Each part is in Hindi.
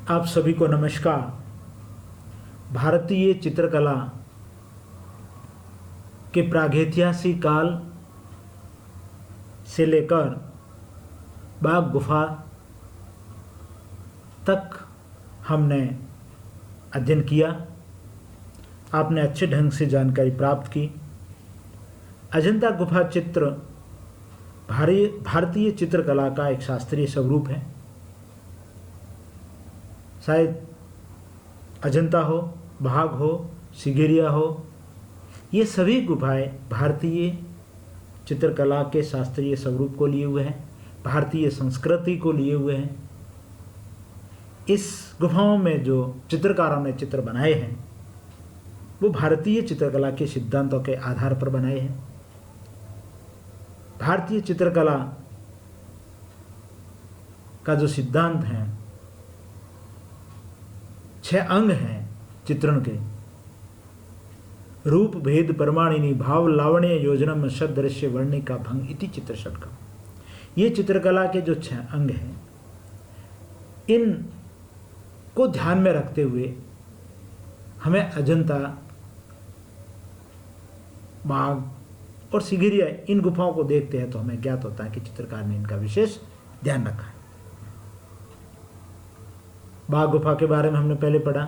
आप सभी को नमस्कार। भारतीय चित्रकला के प्रागैतिहासिक काल से लेकर बाघ गुफा तक हमने अध्ययन किया। आपने अच्छे ढंग से जानकारी प्राप्त की। अजंता गुफा चित्र भारतीय चित्रकला का एक शास्त्रीय स्वरूप है। शायद अजंता हो, बाघ हो, सिगेरिया हो, ये सभी गुफाएं भारतीय चित्रकला के शास्त्रीय स्वरूप को लिए हुए हैं, भारतीय संस्कृति को लिए हुए हैं। इस गुफाओं में जो चित्रकारों ने चित्र बनाए हैं वो भारतीय चित्रकला के सिद्धांतों के आधार पर बनाए हैं। भारतीय चित्रकला का जो सिद्धांत है, 6 अंग हैं चित्रण के: रूप भेद परमाणिनी भाव लावण्य योजनम शब्द दृश्य वर्णिका भंग इति चित्र षट्कम। ये चित्रकला के जो 6 अंग हैं, इन को ध्यान में रखते हुए हमें अजंता, बाघ और सिगेरिया इन गुफाओं को देखते हैं तो हमें ज्ञात होता है कि चित्रकार ने इनका विशेष ध्यान रखा है। बाघ गुफा के बारे में हमने पहले पढ़ा।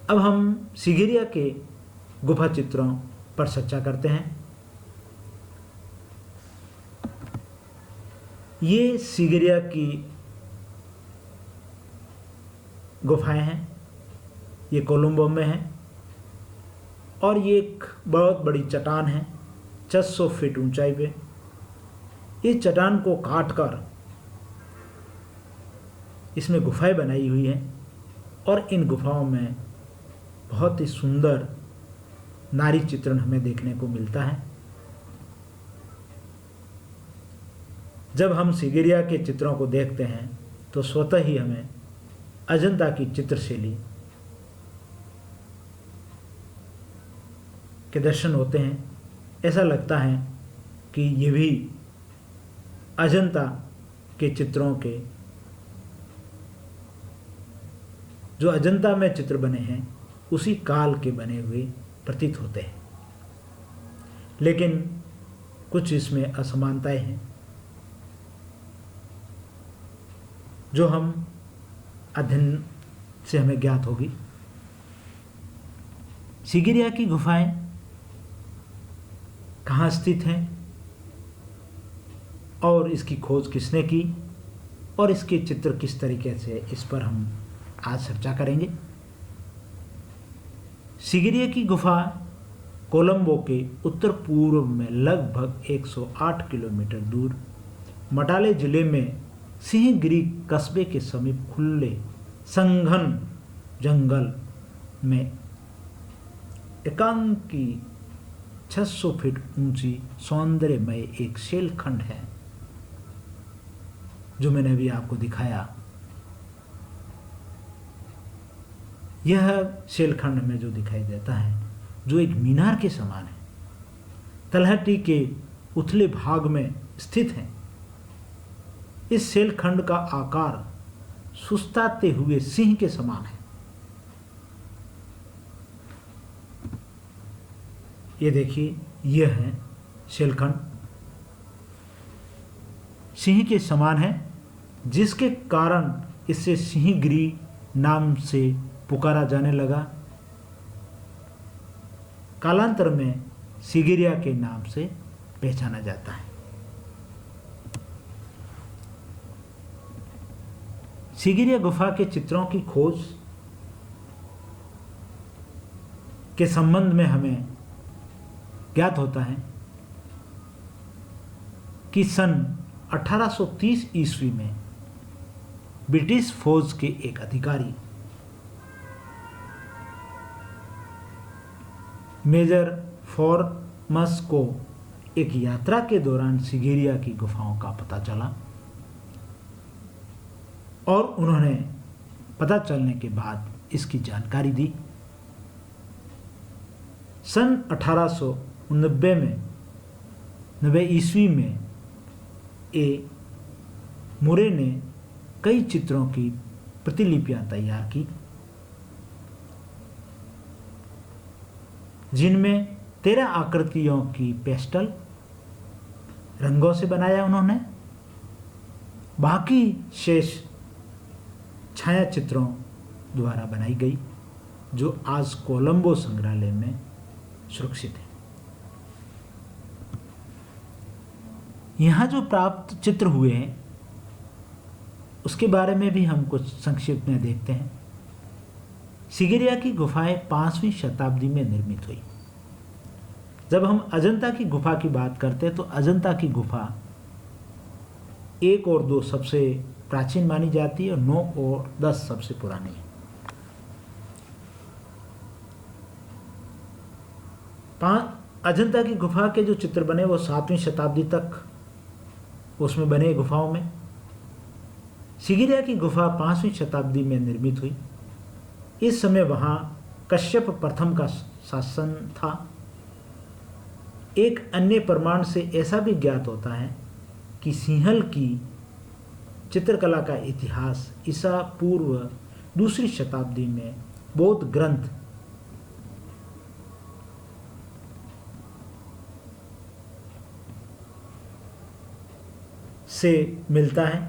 अब हम सिगेरिया के गुफा चित्रों पर चर्चा करते हैं। ये सिगेरिया की गुफाएं हैं। ये कोलंबो में हैं और ये एक बहुत बड़ी चट्टान है, 600 फीट ऊंचाई पे। इस चट्टान को काटकर इसमें गुफाएं बनाई हुई हैं और इन गुफाओं में बहुत ही सुंदर नारी चित्रण हमें देखने को मिलता है। जब हम सिगेरिया के चित्रों को देखते हैं तो स्वतः ही हमें अजंता की चित्रशैली के दर्शन होते हैं। ऐसा लगता है कि ये भी अजंता के चित्रों के, जो अजंता में चित्र बने हैं, उसी काल के बने हुए प्रतीत होते हैं। लेकिन कुछ इसमें असमानताएं हैं जो हम अध्ययन से हमें ज्ञात होगी। सिगेरिया की गुफाएं कहाँ स्थित हैं और इसकी खोज किसने की और इसके चित्र किस तरीके से, इस पर हम आज चर्चा करेंगे। सिगेरिया की गुफा कोलंबो के उत्तर पूर्व में लगभग 108 किलोमीटर दूर मटाले जिले में सिंहगिरी कस्बे के समीप खुले संघन जंगल में एकांकी 600 फीट ऊंची सौंदर्यमय एक शैलखंड है, जो मैंने अभी आपको दिखाया। यह शैलखंड में जो दिखाई देता है, जो एक मीनार के समान है, तलहटी के उथले भाग में स्थित है। इस शैलखंड का आकार सुस्ताते हुए सिंह के समान है। ये देखिए, यह है शैलखंड, सिंह के समान है, जिसके कारण इसे सिंहगिरी नाम से पुकारा जाने लगा। कालांतर में सिगेरिया के नाम से पहचाना जाता है। सिगेरिया गुफा के चित्रों की खोज के संबंध में हमें ज्ञात होता है कि सन 1830 ईस्वी में ब्रिटिश फौज के एक अधिकारी मेजर फॉर्मस को एक यात्रा के दौरान सिगेरिया की गुफाओं का पता चला और उन्होंने पता चलने के बाद इसकी जानकारी दी। सन 1890 में 90 ईस्वी में ए मुरे ने कई चित्रों की प्रतिलिपियां तैयार की, जिनमें 13 आकृतियों की पेस्टल रंगों से बनाया उन्होंने। बाकी शेष छाया चित्रों द्वारा बनाई गई, जो आज कोलंबो संग्रहालय में सुरक्षित है। यहाँ जो प्राप्त चित्र हुए हैं उसके बारे में भी हम कुछ संक्षिप्त में देखते हैं। सिगिरिया की गुफाएं 5वीं शताब्दी में निर्मित हुई। जब हम अजंता की गुफा की बात करते हैं तो अजंता की गुफा 1 और 2 सबसे प्राचीन मानी जाती है और 9 और 10 सबसे पुरानी है। अजंता की गुफा के जो चित्र बने वो 7वीं शताब्दी तक उसमें बने गुफाओं में। सिगिरिया की गुफा 5वीं शताब्दी में निर्मित हुई। इस समय वहाँ कश्यप प्रथम का शासन था। एक अन्य प्रमाण से ऐसा भी ज्ञात होता है कि सिंहल की चित्रकला का इतिहास ईसा पूर्व 2री शताब्दी में बौद्ध ग्रंथ से मिलता है।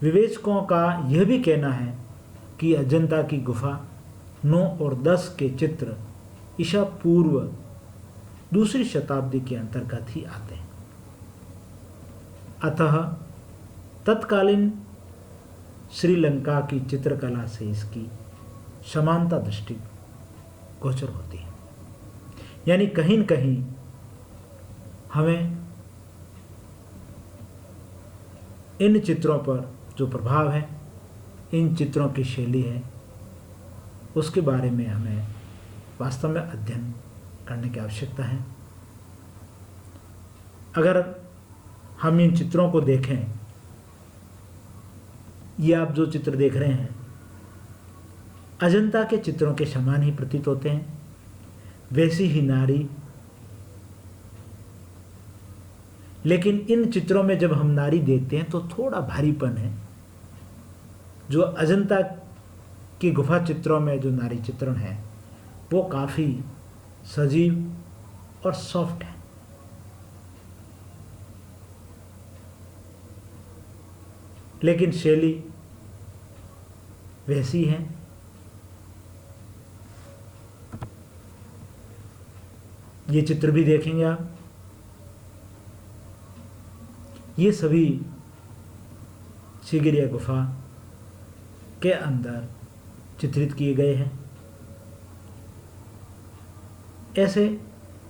विवेचकों का यह भी कहना है कि अजंता की गुफा 9 और 10 के चित्र ईसा पूर्व 2री शताब्दी के अंतर्गत ही आते हैं। अतः तत्कालीन श्रीलंका की चित्रकला से इसकी समानता दृष्टि गोचर होती है। यानी कहीं न कहीं हमें इन चित्रों पर जो प्रभाव है, इन चित्रों की शैली है, उसके बारे में हमें वास्तव में अध्ययन करने की आवश्यकता है। अगर हम इन चित्रों को देखें, ये आप जो चित्र देख रहे हैं अजंता के चित्रों के समान ही प्रतीत होते हैं। वैसी ही नारी, लेकिन इन चित्रों में जब हम नारी देखते हैं तो थोड़ा भारीपन है। जो अजंता की गुफा चित्रों में जो नारी चित्रण है वो काफ़ी सजीव और सॉफ्ट है। लेकिन शैली वैसी है। ये चित्र भी देखेंगे आप, ये सभी सिगिरिया गुफा के अंदर चित्रित किए गए हैं। ऐसे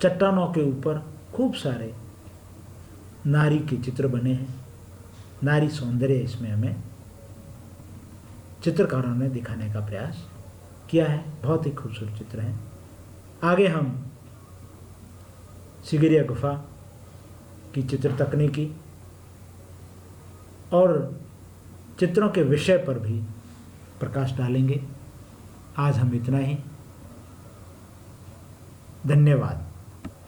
चट्टानों के ऊपर खूब सारे नारी के चित्र बने हैं। नारी सौंदर्य इसमें हमें चित्रकारों ने दिखाने का प्रयास किया है। बहुत ही खूबसूरत चित्र हैं। आगे हम सिगिरिया गुफा की चित्र तकनीकी और चित्रों के विषय पर भी प्रकाश डालेंगे। आज हम इतना ही। धन्यवाद।